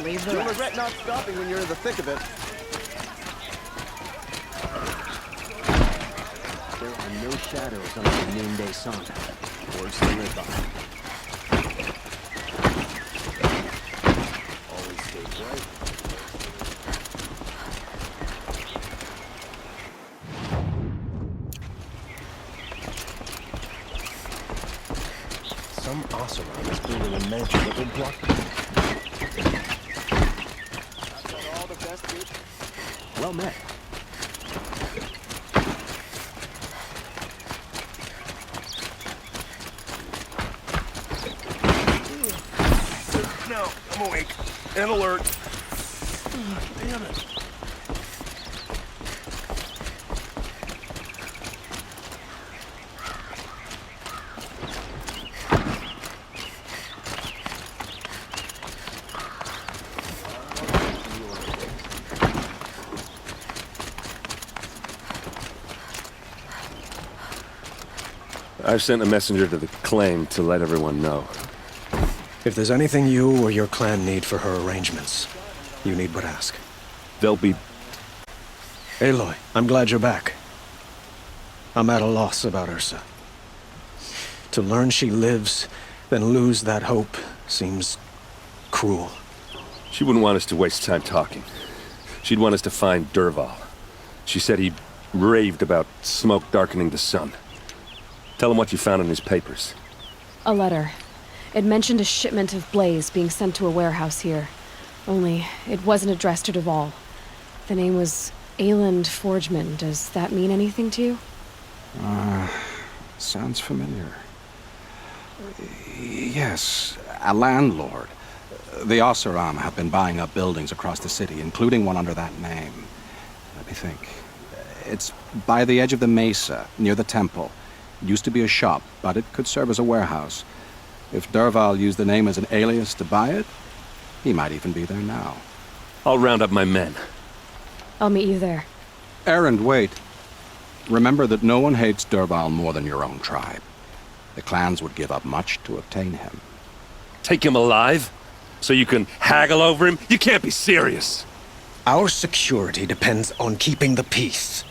Leave the You'll rest. regret not stopping when you're in the thick of it. There are no shadows on the noonday sauna. Words to live by. Always stay bright. Some oseram is building a mansion that will block the... All the best, dude. Well met. No, I'm awake. And alert. Damn it. I've sent a messenger to the claim to let everyone know. If there's anything you or your clan need for her arrangements, you need but ask. They'll be... Aloy, I'm glad you're back. I'm at a loss about Ursa. To learn she lives, then lose that hope, seems cruel. She wouldn't want us to waste time talking. She'd want us to find Dervahl. She said he raved about smoke darkening the sun. Tell him what you found in his papers. A letter. It mentioned a shipment of blaze being sent to a warehouse here. Only, it wasn't addressed to Dervahl. The name was Ayland Forgeman. Does that mean anything to you? Sounds familiar. Yes, a landlord. The Oseram have been buying up buildings across the city, including one under that name. Let me think. It's by the edge of the mesa, near the temple. It used to be a shop, but it could serve as a warehouse. If Dervahl used the name as an alias to buy it, he might even be there now. I'll round up my men. I'll meet you there. Erend, wait. Remember that no one hates Dervahl more than your own tribe. The clans would give up much to obtain him. Take him alive? So you can haggle over him? You can't be serious. Our security depends on keeping the peace.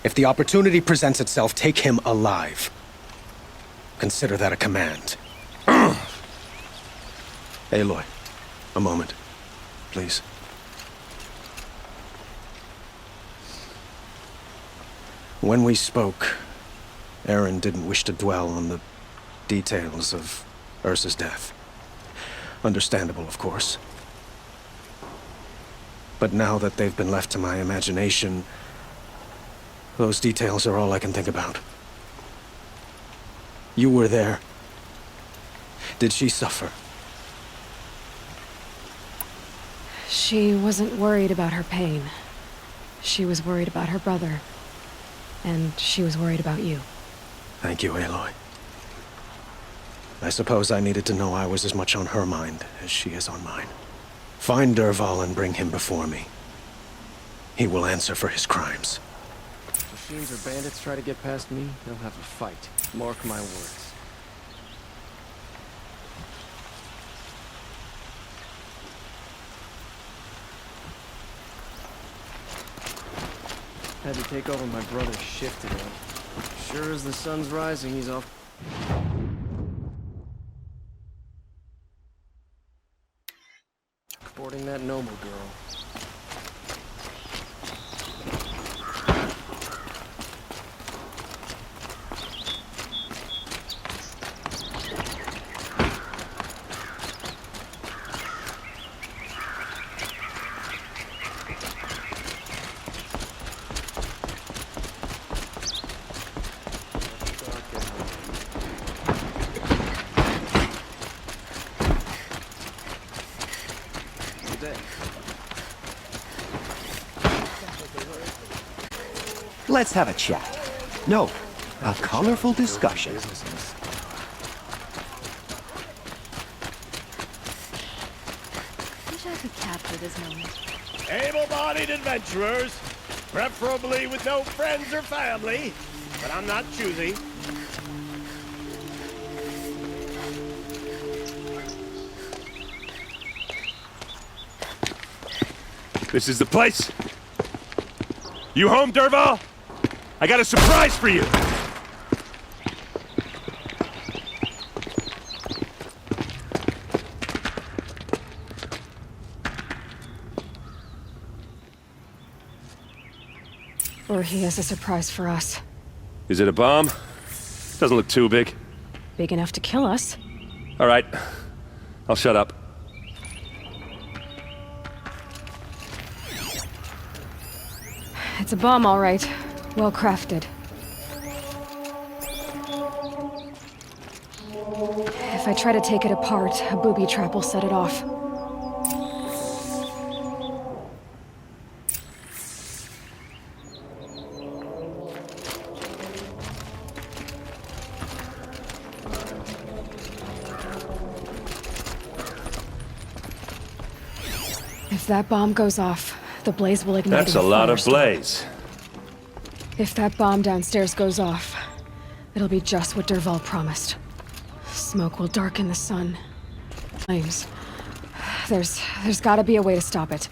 If the opportunity presents itself, take him alive. Consider that a command. Aloy, a moment, please. When we spoke, Aaron didn't wish to dwell on the details of Ursa's death. Understandable, of course. But now that they've been left to my imagination, those details are all I can think about. You were there. Did she suffer? She wasn't worried about her pain. She was worried about her brother. And she was worried about you. Thank you, Aloy. I suppose I needed to know I was as much on her mind as she is on mine. Find Dervahl and bring him before me. He will answer for his crimes. Machines or bandits try to get past me, they'll have a fight. Mark my words. Had to take over my brother's shift today. Sure as the sun's rising, he's off. Boarding that noble girl. Let's have a chat. No, a colorful discussion. Wish I could capture this moment. Able-bodied adventurers, preferably with no friends or family, but I'm not choosy. This is the place. You home, Derval? I got a surprise for you. Or he has a surprise for us. Is it a bomb? Doesn't look too big. Big enough to kill us. All right. I'll shut up. It's a bomb, all right. Well crafted. If I try to take it apart, a booby trap will set it off. If that bomb goes off, the blaze will ignite. That's a lot of blaze. If that bomb downstairs goes off, it'll be just what Derval promised. Smoke will darken the sun. Flames. There's gotta be a way to stop it.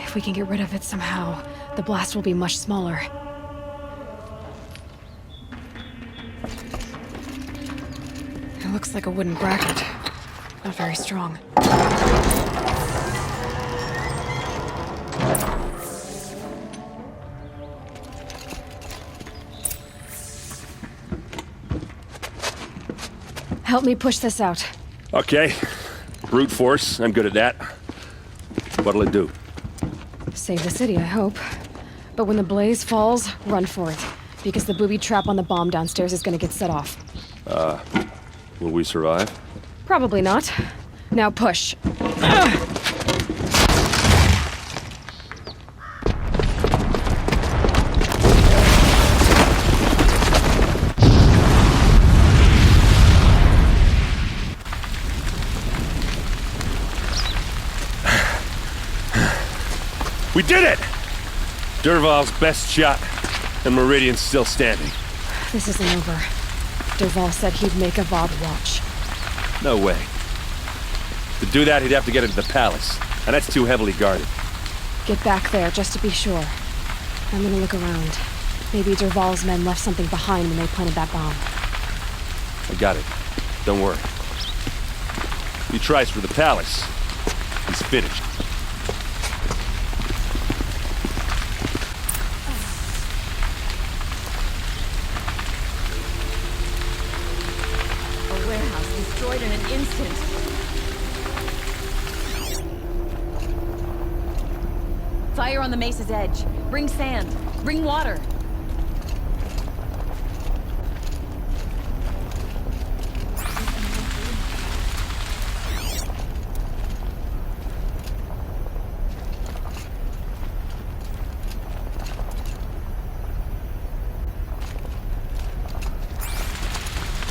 If we can get rid of it somehow, the blast will be much smaller. It looks like a wooden bracket. Not very strong. Help me push this out. Okay. Brute force. I'm good at that. What'll it do? Save the city, I hope. But when the blaze falls, run for it. Because the booby trap on the bomb downstairs is gonna get set off. Will we survive? Probably not. Now push. We did it! Derval's best shot, and Meridian's still standing. This isn't over. Derval said he'd make a VOD watch. No way. To do that, he'd have to get into the palace, and that's too heavily guarded. Get back there, just to be sure. I'm gonna look around. Maybe Derval's men left something behind when they planted that bomb. I got it. Don't worry. He tries for the palace. He's finished. A warehouse destroyed in an instant. Fire on the mesa's edge. Bring sand. Bring water.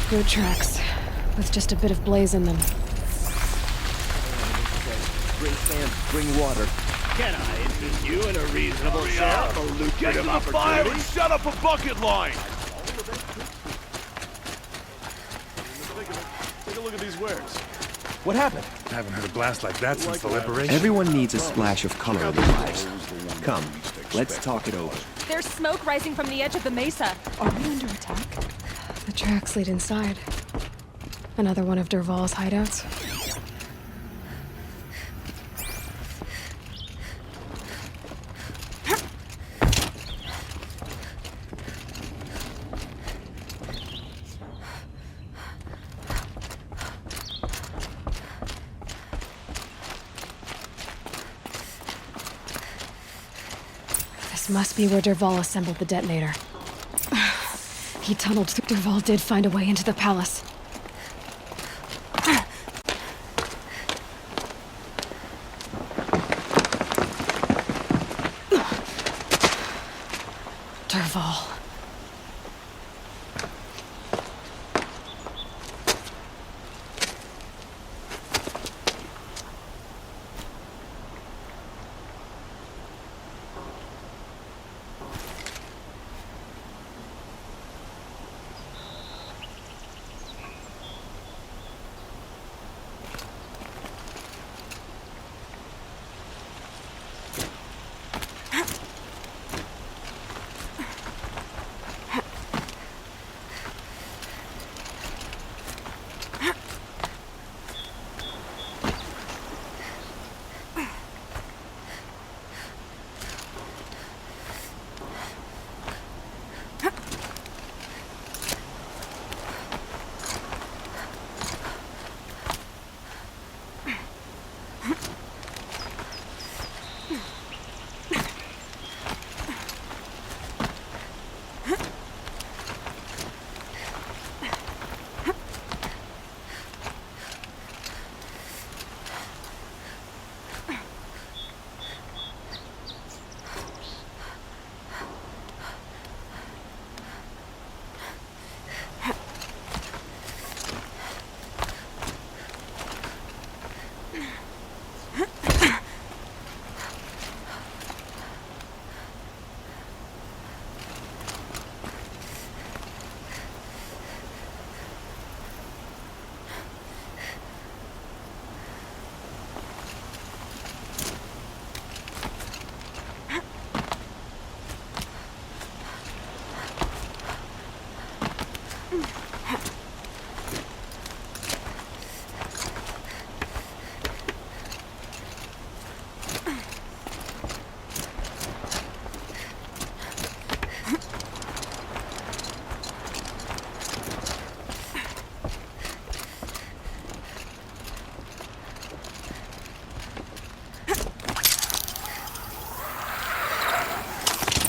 Boot tracks, with just a bit of blaze in them. Bring sand, bring water. Can I interest you in a reasonable share of a Get to lucrative the fire opportunity? and set up a bucket line! Take a look at these wares. What happened? I haven't heard a blast like that since the liberation. Everyone needs a splash of color in their lives. Come, let's talk it over. There's smoke rising from the edge of the mesa. Are we under attack? The tracks lead inside. Another one of Derval's hideouts. This must be where Derval assembled the detonator. He tunneled through. Derval did find a way into the palace. Derval.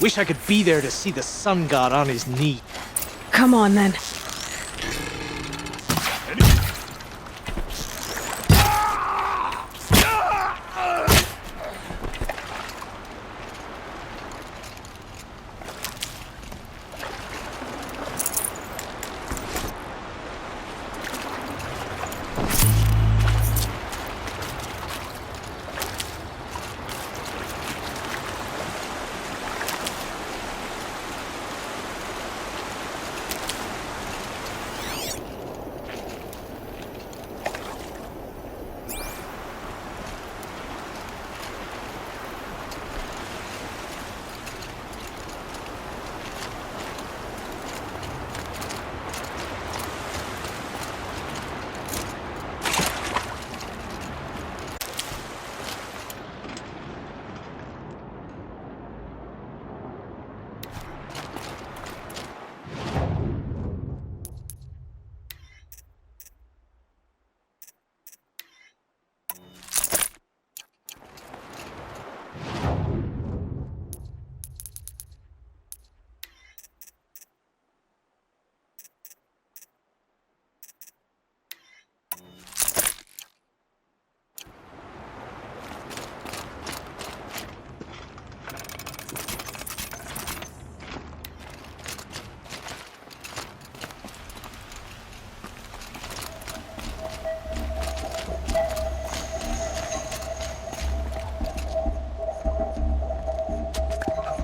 Wish I could be there to see the sun god on his knee. Come on, then.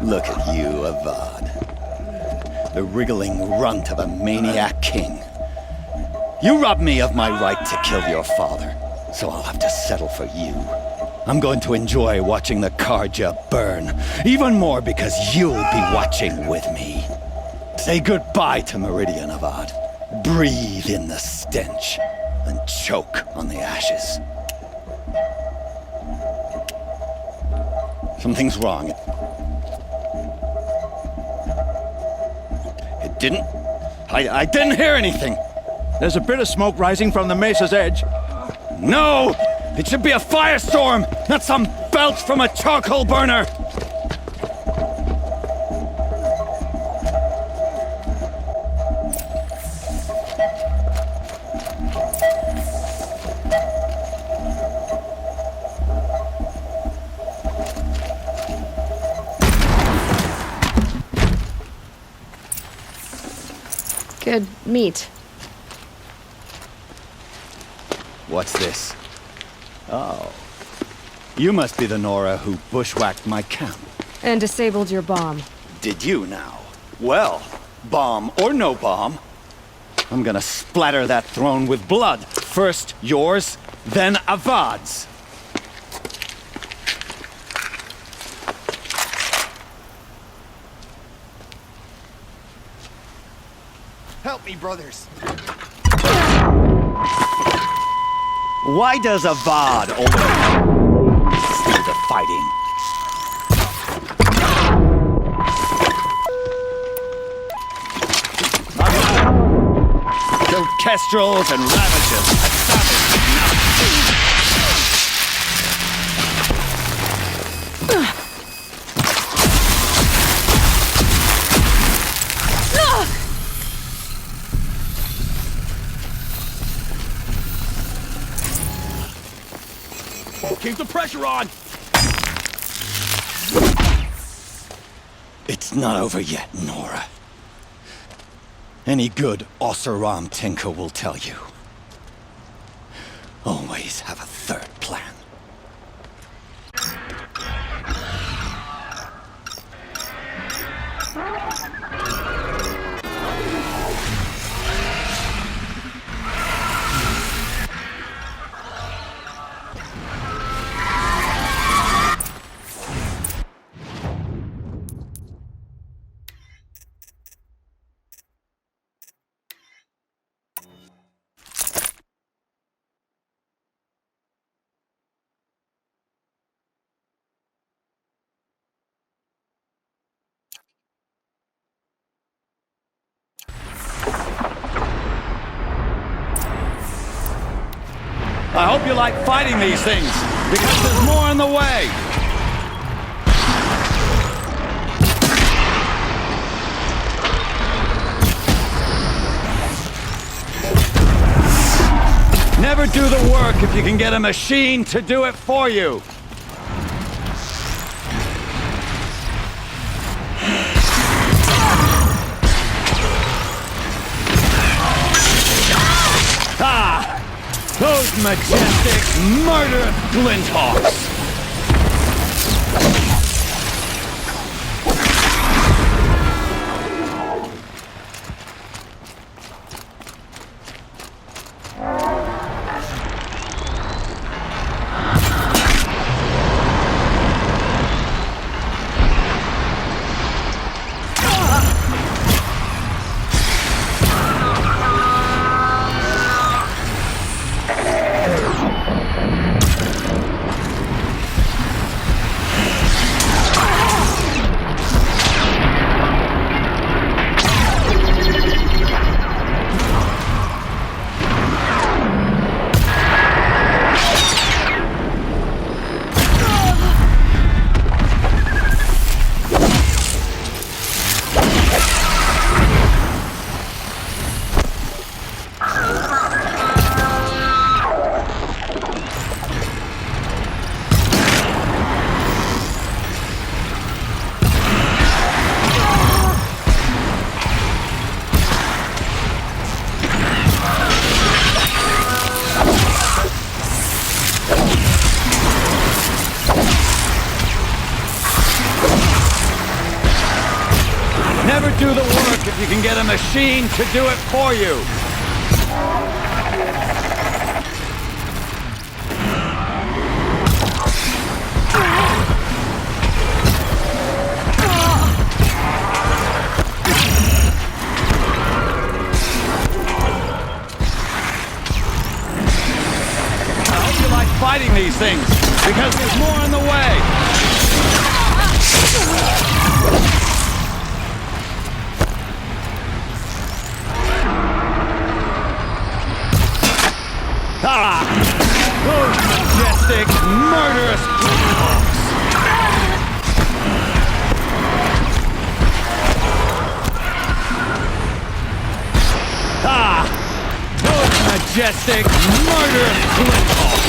Look at you, Avad. The wriggling runt of a maniac king. You robbed me of my right to kill your father, so I'll have to settle for you. I'm going to enjoy watching the Karja burn, even more because you'll be watching with me. Say goodbye to Meridian, Avad. Breathe in the stench, and choke on the ashes. Something's wrong. It didn't... I didn't hear anything. There's a bit of smoke rising from the mesa's edge. No! It should be a firestorm, not some belch from a charcoal burner! Good meat. What's this? Oh. You must be the Nora who bushwhacked my camp. And disabled your bomb. Did you now? Well, bomb or no bomb, I'm gonna splatter that throne with blood. First yours, then Avad's. Help me, brothers. Why does Avad always do the fighting? Killed kestrels and ravagers. A savage Keep the pressure on! It's not over yet, Nora. Any good Oseram tinker will tell you. Always have a third plan. I hope you like fighting these things, because there's more on the way. Never do the work if you can get a machine to do it for you. Ah! Those majestic, murderous glinthawks! Never do the work if you can get a machine to do it for you. I hope you like fighting these things, because there's more on the way. Ah! Those majestic, murderous glinthawks! Ah! Those majestic, murderous glinthawks!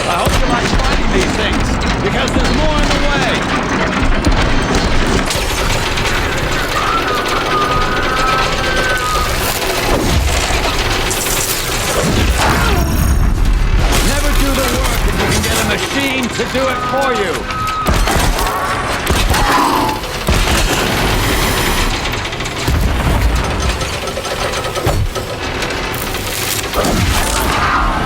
I hope you like fighting these things, because there's more on the way! Never do the work if you can get a machine to do it for you.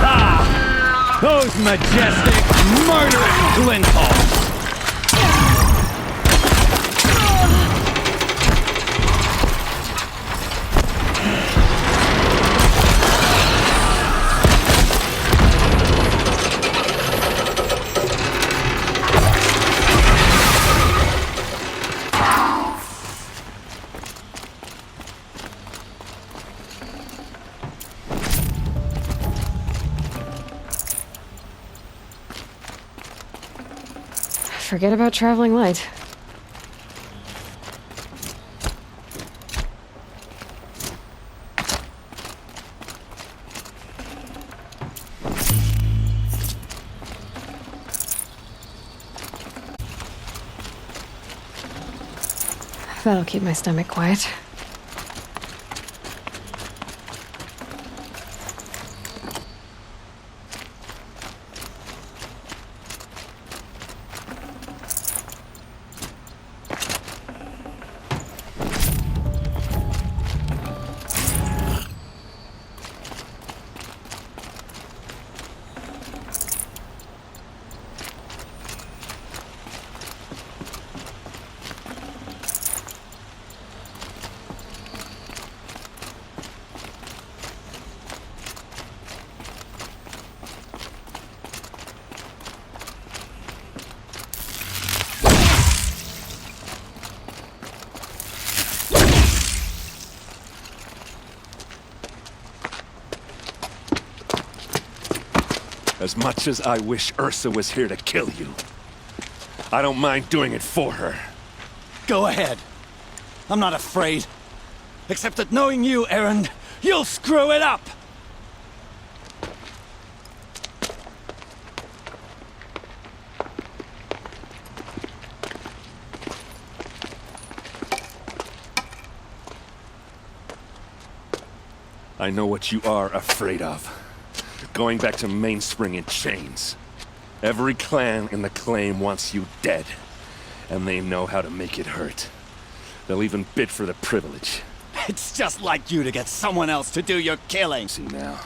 Ah! Those majestic, murderous glinthawks! Forget about traveling light. That'll keep my stomach quiet. As much as I wish Ursa was here to kill you, I don't mind doing it for her. Go ahead. I'm not afraid. Except that knowing you, Aaron, you'll screw it up! I know what you are afraid of. Going back to Mainspring in chains. Every clan in the claim wants you dead. And they know how to make it hurt. They'll even bid for the privilege. It's just like you to get someone else to do your killing. See now.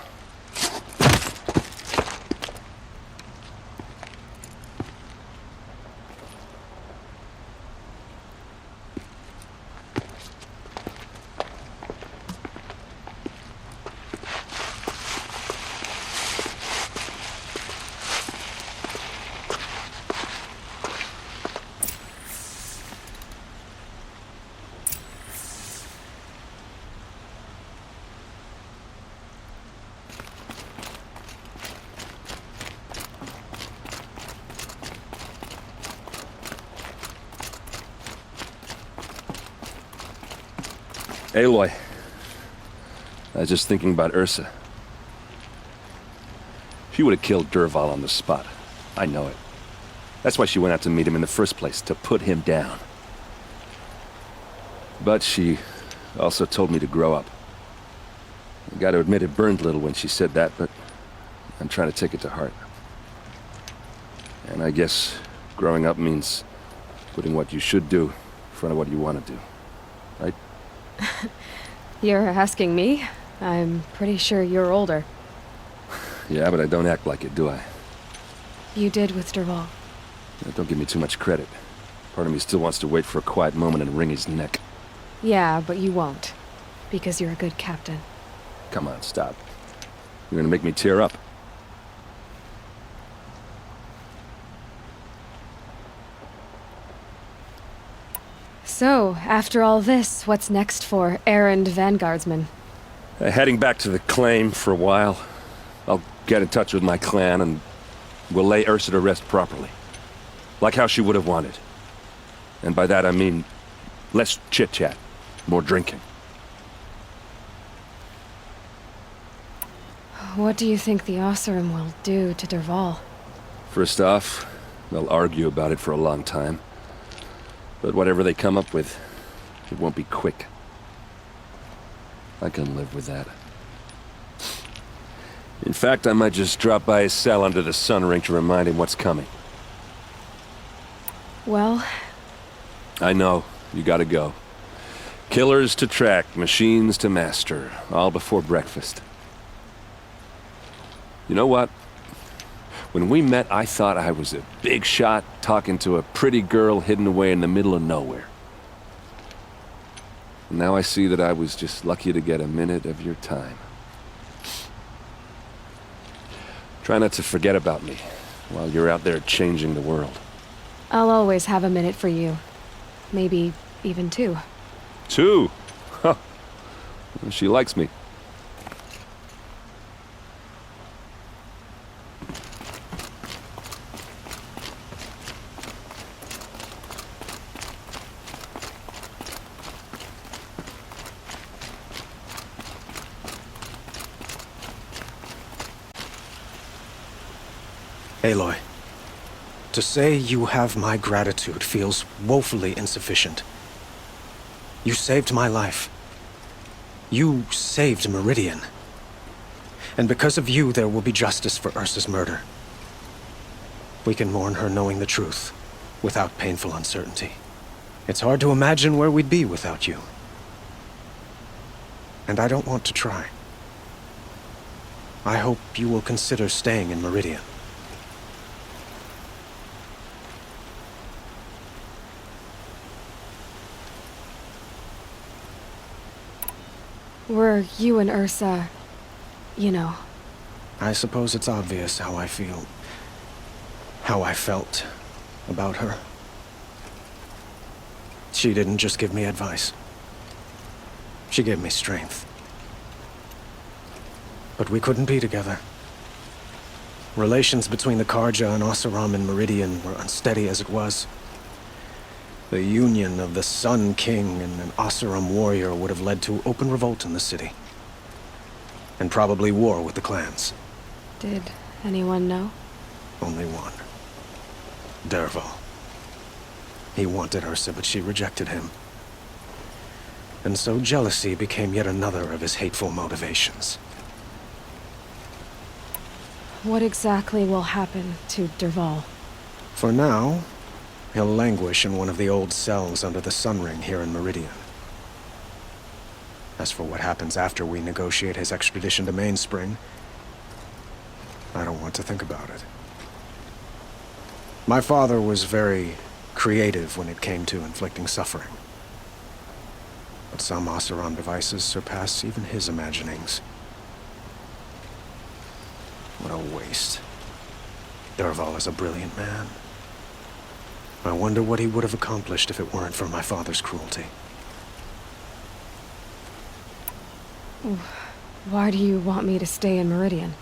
Aloy, I was just thinking about Ursa. She would have killed Dervahl on the spot. I know it. That's why she went out to meet him in the first place, to put him down. But she also told me to grow up. I gotta admit it burned a little when she said that, but I'm trying to take it to heart. And I guess growing up means putting what you should do in front of what you want to do. Right? You're asking me? I'm pretty sure you're older. Yeah, but I don't act like it, do I? You did with Dervahl. Don't give me too much credit. Part of me still wants to wait for a quiet moment and wring his neck. Yeah, but you won't. Because you're a good captain. Come on, stop. You're gonna make me tear up. So, after all this, what's next for errand vanguardsman? Heading back to the claim for a while. I'll get in touch with my clan and we'll lay Ursa to rest properly. Like how she would have wanted. And by that I mean less chit-chat, more drinking. What do you think the Oseram will do to Dervahl? First off, they'll argue about it for a long time. But whatever they come up with, it won't be quick. I can live with that. In fact, I might just drop by his cell under the sun ring to remind him what's coming. Well... I know. You gotta go. Killers to track, machines to master. All before breakfast. You know what? When we met, I thought I was a big shot talking to a pretty girl hidden away in the middle of nowhere. Now I see that I was just lucky to get a minute of your time. Try not to forget about me while you're out there changing the world. I'll always have a minute for you. Maybe even two. Two? Huh. She likes me. Aloy, to say you have my gratitude feels woefully insufficient. You saved my life. You saved Meridian. And because of you, there will be justice for Ursa's murder. We can mourn her knowing the truth, without painful uncertainty. It's hard to imagine where we'd be without you. And I don't want to try. I hope you will consider staying in Meridian. Were you and Ursa... you know... I suppose it's obvious how I feel... how I felt about her. She didn't just give me advice. She gave me strength. But we couldn't be together. Relations between the Karja and Oseram in Meridian were unsteady as it was. The union of the Sun King and an Oseram warrior would have led to open revolt in the city. And probably war with the clans. Did anyone know? Only one. Dervahl. He wanted Ursa, but she rejected him. And so jealousy became yet another of his hateful motivations. What exactly will happen to Dervahl? For now, he'll languish in one of the old cells under the Sun Ring here in Meridian. As for what happens after we negotiate his extradition to Mainspring, I don't want to think about it. My father was very creative when it came to inflicting suffering. But some Oseram devices surpass even his imaginings. What a waste. Dervahl is a brilliant man. I wonder what he would have accomplished if it weren't for my father's cruelty. Why do you want me to stay in Meridian?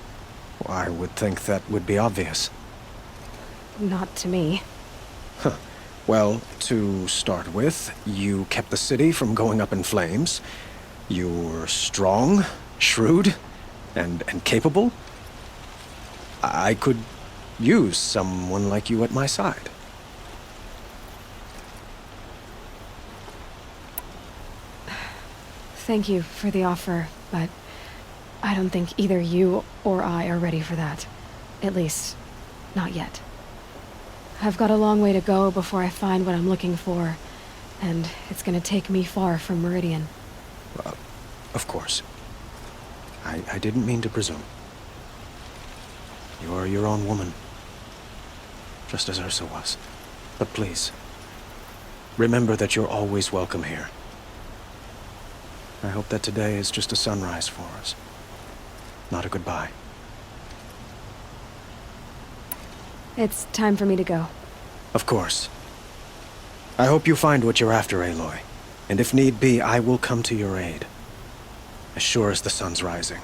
Well, I would think that would be obvious. Not to me. Huh. Well, to start with, you kept the city from going up in flames. You were strong, shrewd, and capable. I could use someone like you at my side. Thank you for the offer, but I don't think either you or I are ready for that. At least, not yet. I've got a long way to go before I find what I'm looking for, and it's gonna take me far from Meridian. Of course. I didn't mean to presume. You are your own woman, just as Ursa was. But please, remember that you're always welcome here. I hope that today is just a sunrise for us, not a goodbye. It's time for me to go. Of course. I hope you find what you're after, Aloy. And if need be, I will come to your aid. As sure as the sun's rising.